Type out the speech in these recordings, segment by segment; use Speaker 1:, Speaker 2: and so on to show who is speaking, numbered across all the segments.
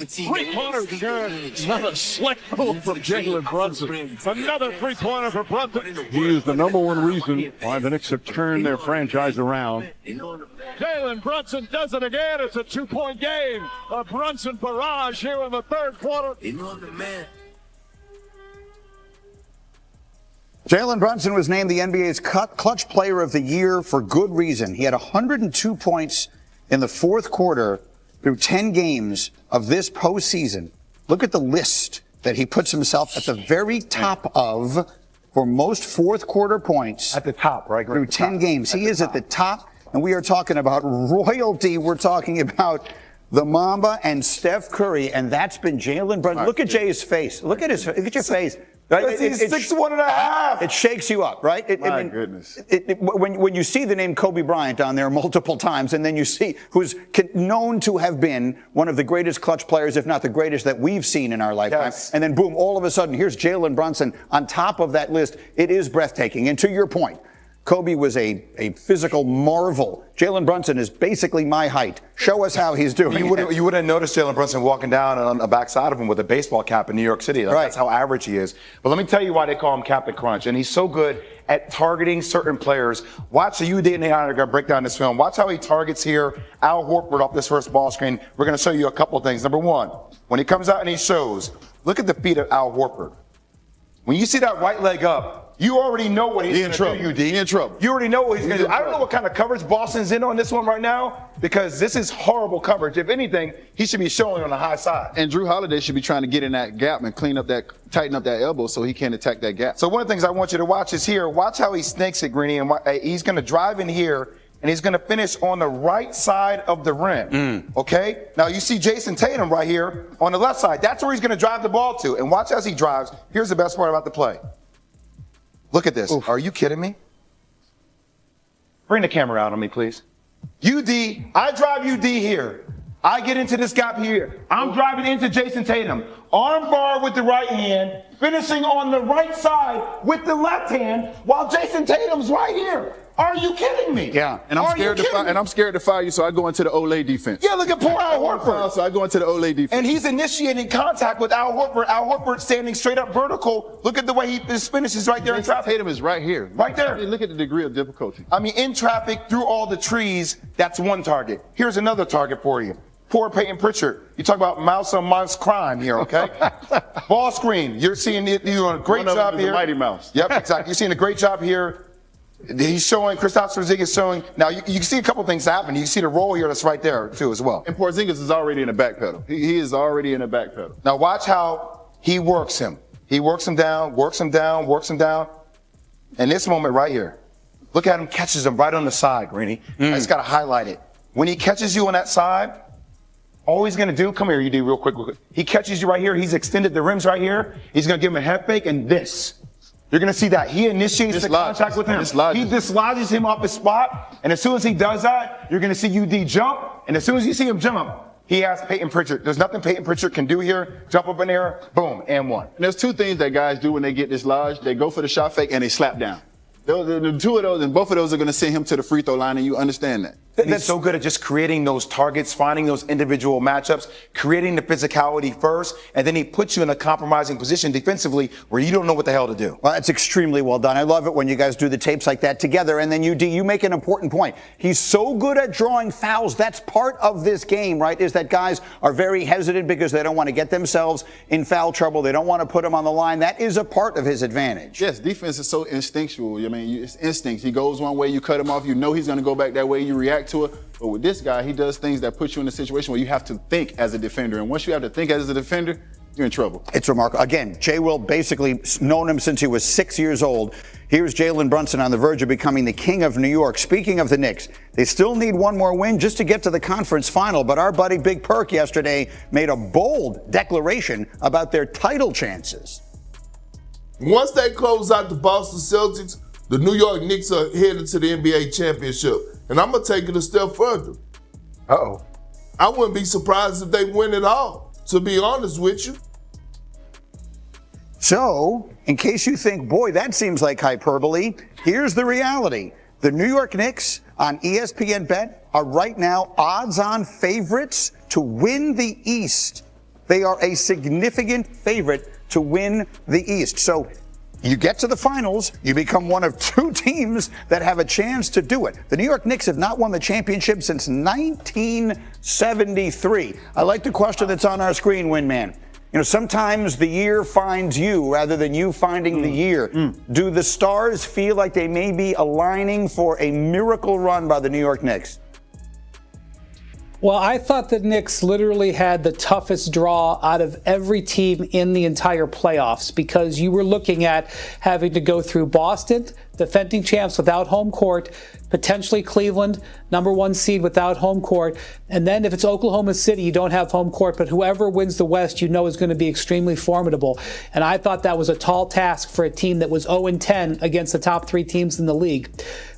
Speaker 1: Three-pointer good. Another slick move from Jalen Brunson. Another three-pointer for Brunson. He is the number one reason why the Knicks have turned their franchise around. Jalen Brunson does it again. It's a two-point game. A Brunson barrage here in the third quarter.
Speaker 2: Jalen Brunson was named the NBA's clutch player of the year for good reason. He had 102 points in the fourth quarter through 10 games of this postseason. Look at the list that he puts himself at the very top of for most fourth quarter points.
Speaker 3: At the top, right?
Speaker 2: Through 10 games. He is at the top, and we are talking about royalty. We're talking about the Mamba and Steph Curry, and that's been Jalen Brunson. Look at Jay's face. Look at his. Look at your face. Right?
Speaker 3: He's 6'1.5".
Speaker 2: It shakes you up, right?
Speaker 3: Goodness.
Speaker 2: When you see the name Kobe Bryant on there multiple times, and then you see who's known to have been one of the greatest clutch players, if not the greatest that we've seen in our lifetime, and then boom, all of a sudden, here's Jalen Brunson on top of that list. It is breathtaking. And to your point, Kobe was a physical marvel. Jalen Brunson is basically my height. Show us how he's doing.
Speaker 3: You wouldn't have noticed Jalen Brunson walking down on the backside of him with a baseball cap in New York City. Like, that's how average he is. But let me tell you why they call him Captain Crunch. And he's so good at targeting certain players. Watch the UD and I are going to break down this film. Watch how he targets here Al Horford off this first ball screen. We're going to show you a couple things. Number one, when he comes out and he shows, look at the feet of Al Horford. When you see that right leg up, you already know what he's going to do, UD.
Speaker 2: He in trouble.
Speaker 3: You already know what he's going to do. I don't know what kind of coverage Boston's in on this one right now, because this is horrible coverage. If anything, he should be showing on the high side.
Speaker 4: And Drew Holiday should be trying to get in that gap and tighten up that elbow so he can attack that gap.
Speaker 3: So one of the things I want you to watch is here. Watch how he snakes it, Greeny, and he's going to drive in here, and he's going to finish on the right side of the rim. Okay? Now you see Jason Tatum right here on the left side. That's where he's going to drive the ball to. And watch as he drives. Here's the best part about the play. Look at this. Oof. Are you kidding me? Bring the camera out on me, please. UD, I drive UD here. I get into this gap here. I'm driving into Jason Tatum. Arm bar with the right hand, finishing on the right side with the left hand, while Jason Tatum's right here. Are you kidding me?
Speaker 4: Yeah, and I'm scared to foul you, so I go into the Olay defense.
Speaker 3: Yeah, look at poor Al Horford.
Speaker 4: So I go into the Olay defense.
Speaker 3: And he's initiating contact with Al Horford. Al Horford standing straight up vertical. Look at the way his finishes right there in traffic.
Speaker 4: Tatum is right here.
Speaker 3: Right there.
Speaker 4: Look at the degree of difficulty.
Speaker 3: I mean, in traffic, through all the trees, that's one target. Here's another target for you. Poor Peyton Pritchard. You talk about mouse on mouse crime here, okay? Ball screen. You're seeing it. You're doing a great job here.
Speaker 4: Mighty Mouse.
Speaker 3: Yep, exactly. You're seeing a great job here. He's showing, Kristaps Porzingis showing. Now, you can see a couple things happen. You can see the roll here that's right there, too, as well.
Speaker 4: And Porzingis is already in the back pedal. He is already in the back pedal.
Speaker 3: Now, watch how he works him. He works him down, works him down, works him down. And this moment right here, look at him, catches him right on the side, Greeny. I just got to highlight it. When he catches you on that side, all he's going to do, come here, you do real quick. He catches you right here. He's extended the rims right here. He's going to give him a head fake and this. You're going to see that. He initiates the contact with him. He dislodges him off his spot. And as soon as he does that, you're going to see UD jump. And as soon as you see him jump, he has Peyton Pritchard. There's nothing Peyton Pritchard can do here. Jump up in there, boom, and one.
Speaker 4: And there's two things that guys do when they get dislodged. They go for the shot fake and they slap down. The two of those, and both of those are going to send him to the free throw line, and you understand that.
Speaker 3: He's so good at just creating those targets, finding those individual matchups, creating the physicality first, and then he puts you in a compromising position defensively where you don't know what the hell to do.
Speaker 2: Well, that's extremely well done. I love it when you guys do the tapes like that together. And then you make an important point. He's so good at drawing fouls. That's part of this game, right, is that guys are very hesitant because they don't want to get themselves in foul trouble. They don't want to put them on the line. That is a part of his advantage.
Speaker 4: Yes, defense is so instinctual. I mean, it's instincts. He goes one way, you cut him off. You know he's going to go back that way. You react to it. But with this guy, he does things that put you in a situation where you have to think as a defender. And once you have to think as a defender, you're in trouble.
Speaker 2: It's remarkable. Again, JWill basically known him since he was 6 years old. Here's Jalen Brunson on the verge of becoming the king of New York. Speaking of the Knicks, they still need one more win just to get to the conference final. But our buddy Big Perk yesterday made a bold declaration about their title chances.
Speaker 5: Once they close out the Boston Celtics, the New York Knicks are headed to the NBA championship. And I'm going to take it a step further.
Speaker 3: Uh-oh.
Speaker 5: I wouldn't be surprised if they win it all, to be honest with you.
Speaker 2: So, in case you think, boy, that seems like hyperbole, here's the reality. The New York Knicks on ESPN Bet are right now odds-on favorites to win the East. They are a significant favorite to win the East. So you get to the finals, you become one of 2 teams that have a chance to do it. The New York Knicks have not won the championship since 1973. I like the question that's on our screen, Winman. You know, sometimes the year finds you rather than you finding the year. Do the stars feel like they may be aligning for a miracle run by the New York Knicks?
Speaker 6: Well, I thought the Knicks literally had the toughest draw out of every team in the entire playoffs, because you were looking at having to go through Boston, defending champs without home court, potentially Cleveland, #1 seed without home court. And then if it's Oklahoma City, you don't have home court, but whoever wins the West, you know is going to be extremely formidable. And I thought that was a tall task for a team that was 0-10 against the top 3 teams in the league.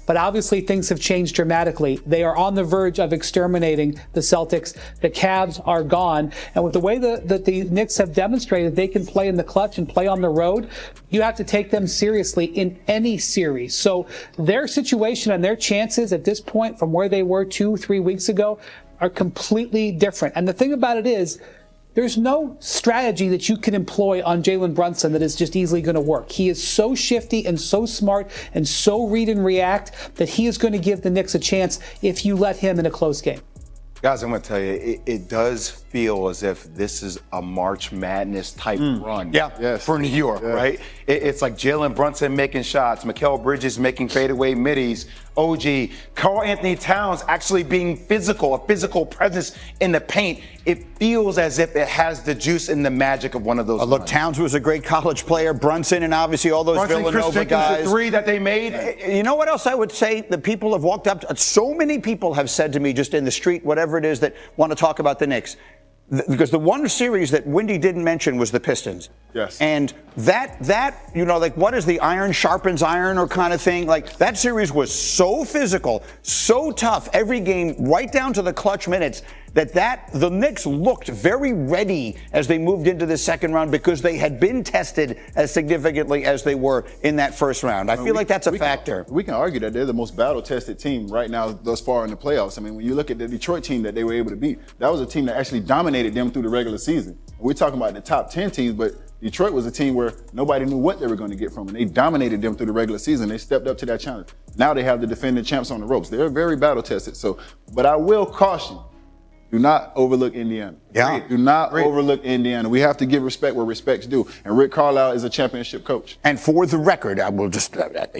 Speaker 6: But obviously things have changed dramatically. They are on the verge of exterminating the Celtics. The Cavs are gone. And with the way that the Knicks have demonstrated they can play in the clutch and play on the road, you have to take them seriously in any series. So their situation and their chances at this point from where they were 2-3 weeks ago are completely different. And the thing about it is, there's no strategy that you can employ on Jalen Brunson that is just easily going to work. He is so shifty and so smart and so read and react that he is going to give the Knicks a chance if you let him in a close game.
Speaker 3: Guys, I'm going to tell you, it does feel as if this is a March Madness type run for New York, right? It's like Jalen Brunson making shots, Mikal Bridges making fadeaway middies, OG, Karl Anthony Towns actually being physical, a physical presence in the paint. It feels as if it has the juice and the magic of one of those.
Speaker 2: Look, Towns was a great college player, Brunson, and obviously all those Villanova guys.
Speaker 3: The 3 that they made.
Speaker 2: You know what else I would say? The people have walked up to, so many people have said to me just in the street, whatever it is, that want to talk about the Knicks. Because the one series that Wendy didn't mention was the Pistons.
Speaker 4: Yes.
Speaker 2: And that, you know, like, what is the iron sharpens iron or kind of thing? Like, that series was so physical, so tough, every game, right down to the clutch minutes, that the Knicks looked very ready as they moved into the second round because they had been tested as significantly as they were in that first round. I feel like that's a factor.
Speaker 4: We can argue that they're the most battle-tested team right now thus far in the playoffs. I mean, when you look at the Detroit team that they were able to beat, that was a team that actually dominated them through the regular season. We're talking about the top 10 teams, but Detroit was a team where nobody knew what they were going to get from them. They dominated them through the regular season. They stepped up to that challenge. Now they have the defending champs on the ropes. They're very battle-tested. So, but I will caution, do not overlook Indiana.
Speaker 2: Yeah.
Speaker 4: Do not overlook Indiana. We have to give respect where respect's due. And Rick Carlisle is a championship coach.
Speaker 2: And for the record, I will just,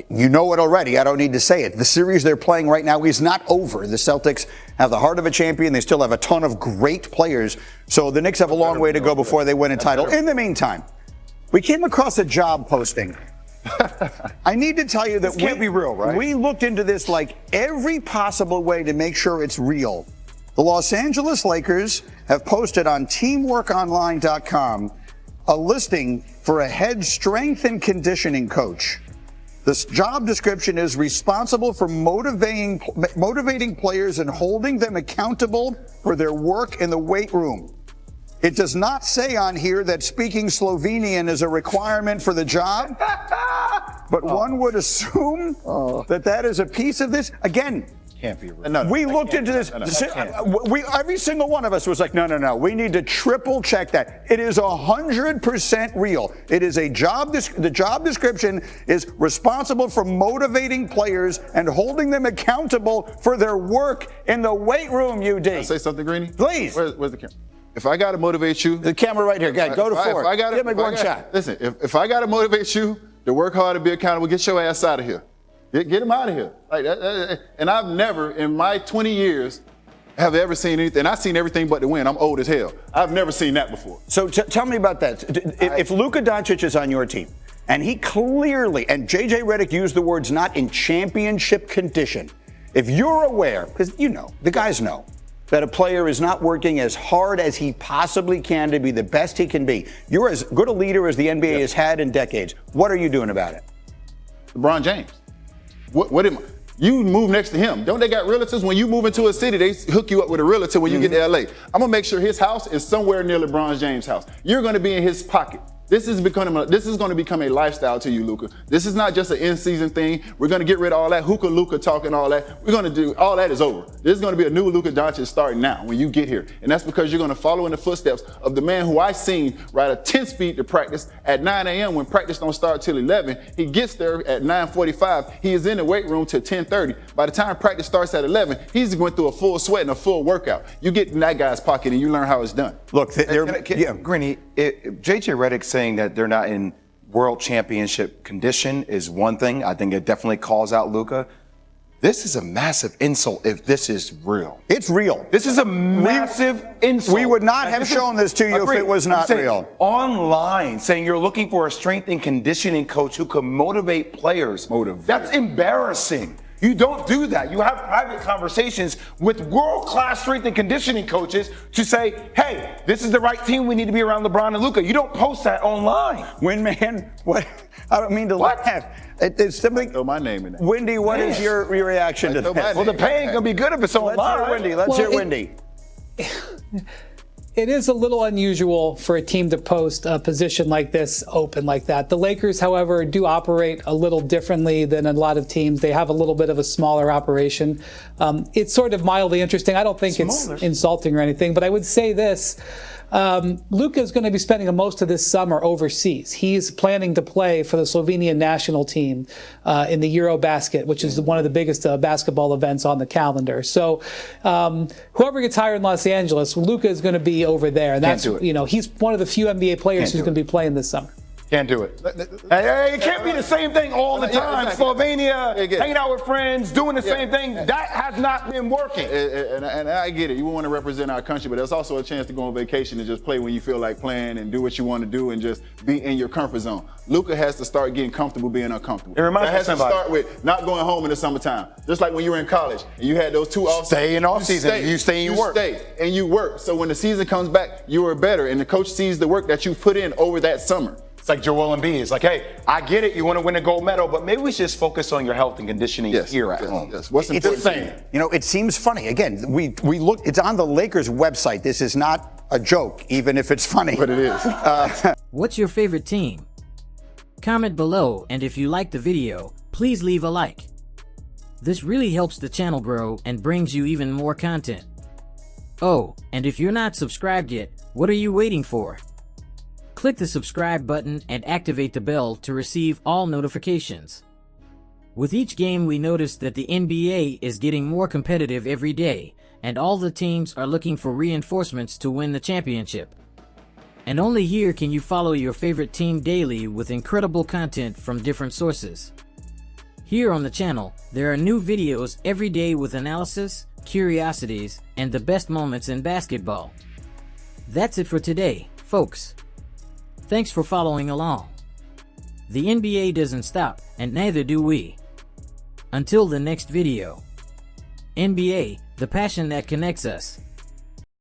Speaker 2: you know it already. I don't need to say it. The series they're playing right now is not over. The Celtics have the heart of a champion. They still have a ton of great players. So the Knicks have a long way to go before they win a title. In the meantime, we came across a job posting. I need to tell you that
Speaker 3: This can't be real, right?
Speaker 2: We looked into this like every possible way to make sure it's real. The Los Angeles Lakers have posted on teamworkonline.com a listing for a head strength and conditioning coach. This job description is responsible for motivating players and holding them accountable for their work in the weight room. It does not say on here that speaking Slovenian is a requirement for the job, but one would assume that is a piece of this. Again,
Speaker 3: Can't be real.
Speaker 2: no, we looked into this. Every single one of us was like, no. We need to triple check that. It is 100% real. It is a job. The job description is responsible for motivating players and holding them accountable for their work in the weight room.
Speaker 4: Can I say something, Greeny?
Speaker 2: Please.
Speaker 4: Where's the camera? If I got to motivate you,
Speaker 2: The camera right here. Go to four. Give me one shot.
Speaker 4: Listen, if I got to motivate you to work hard and be accountable, get your ass out of here. Get him out of here. Like that, and I've never, in my 20 years, have ever seen anything. I've seen everything but the win. I'm old as hell. I've never seen that before.
Speaker 2: So tell me about that. If Luka Doncic is on your team, and he clearly, and JJ Redick used the words not in championship condition, if you're aware, because you know, the guys know, that a player is not working as hard as he possibly can to be the best he can be. You're as good a leader as the NBA has had in decades. What are you doing about it?
Speaker 4: LeBron James. You move next to him. Don't they got realtors? When you move into a city, they hook you up with a realtor when you get to LA. I'm gonna make sure his house is somewhere near LeBron James' house. You're gonna be in his pocket. This is going to become a lifestyle to you, Luka. This is not just an in-season thing. We're going to get rid of all that hookah Luka talking, all that. We're going to do all that is over. This is going to be a new Luka Doncic starting now when you get here, and that's because you're going to follow in the footsteps of the man who I seen ride a 10-speed to practice at 9 a.m. when practice don't start till 11. He gets there at 9:45. He is in the weight room till 10:30. By the time practice starts at 11, he's going through a full sweat and a full workout. You get in that guy's pocket and you learn how it's done.
Speaker 2: Look,
Speaker 3: Greeny, JJ Redick saying that they're not in world championship condition is one thing. I think it definitely calls out Luka. This is a massive insult if this is real.
Speaker 2: It's real.
Speaker 3: This is a massive insult.
Speaker 2: We would not have shown this to you if it was not real.
Speaker 3: Online, saying you're looking for a strength and conditioning coach who can motivate players. That's embarrassing. You don't do that. You have private conversations with world-class strength and conditioning coaches to say, hey, this is the right team. We need to be around LeBron and Luka. You don't post that online.
Speaker 2: Man, what? I don't mean to laugh. It's something.
Speaker 4: Throw my name in there.
Speaker 2: Wendy, what is your reaction to that?
Speaker 3: Well, the pay ain't gonna be good if it's online.
Speaker 2: Let's hear Wendy.
Speaker 6: It is a little unusual for a team to post a position like this open like that. The Lakers, however, do operate a little differently than a lot of teams. They have a little bit of a smaller operation. It's sort of mildly interesting. I don't think it's insulting or anything, but I would say this. Luka is going to be spending most of this summer overseas. He's planning to play for the Slovenian national team in the Eurobasket, which is one of the biggest basketball events on the calendar. So whoever gets hired in Los Angeles, Luka is going to be over there. And that's, he's one of the few NBA players who's going to be playing this summer.
Speaker 3: Can't do it. It can't be the same thing all the time. Slovenia, hanging out with friends, doing the same thing. That has not been working.
Speaker 4: And I get it. You want to represent our country, but there's also a chance to go on vacation and just play when you feel like playing and do what you want to do and just be in your comfort zone. Luka has to start getting comfortable being uncomfortable.
Speaker 3: It reminds me of somebody.
Speaker 4: Has to start with not going home in the summertime. Just like when you were in college and you had those 2 off.
Speaker 3: Stay in off season. You stay and you work.
Speaker 4: Stay and you work. So when the season comes back, you are better, and the coach sees the work that you put in over that summer.
Speaker 3: It's like JWill and B. It's like, hey, I get it. You want to win a gold medal, but maybe we should just focus on your health and conditioning here at home.
Speaker 4: Yes. What's important?
Speaker 2: It seems funny. Again, we look. It's on the Lakers website. This is not a joke, even if it's funny.
Speaker 4: But it is.
Speaker 7: What's your favorite team? Comment below, and if you like the video, please leave a like. This really helps the channel grow and brings you even more content. Oh, and if you're not subscribed yet, what are you waiting for? Click the subscribe button and activate the bell to receive all notifications. With each game, we notice that the NBA is getting more competitive every day, and all the teams are looking for reinforcements to win the championship. And only here can you follow your favorite team daily with incredible content from different sources. Here on the channel, there are new videos every day with analysis, curiosities, and the best moments in basketball. That's it for today, folks. Thanks for following along. The NBA doesn't stop, and neither do we. Until the next video. NBA, the passion that connects us.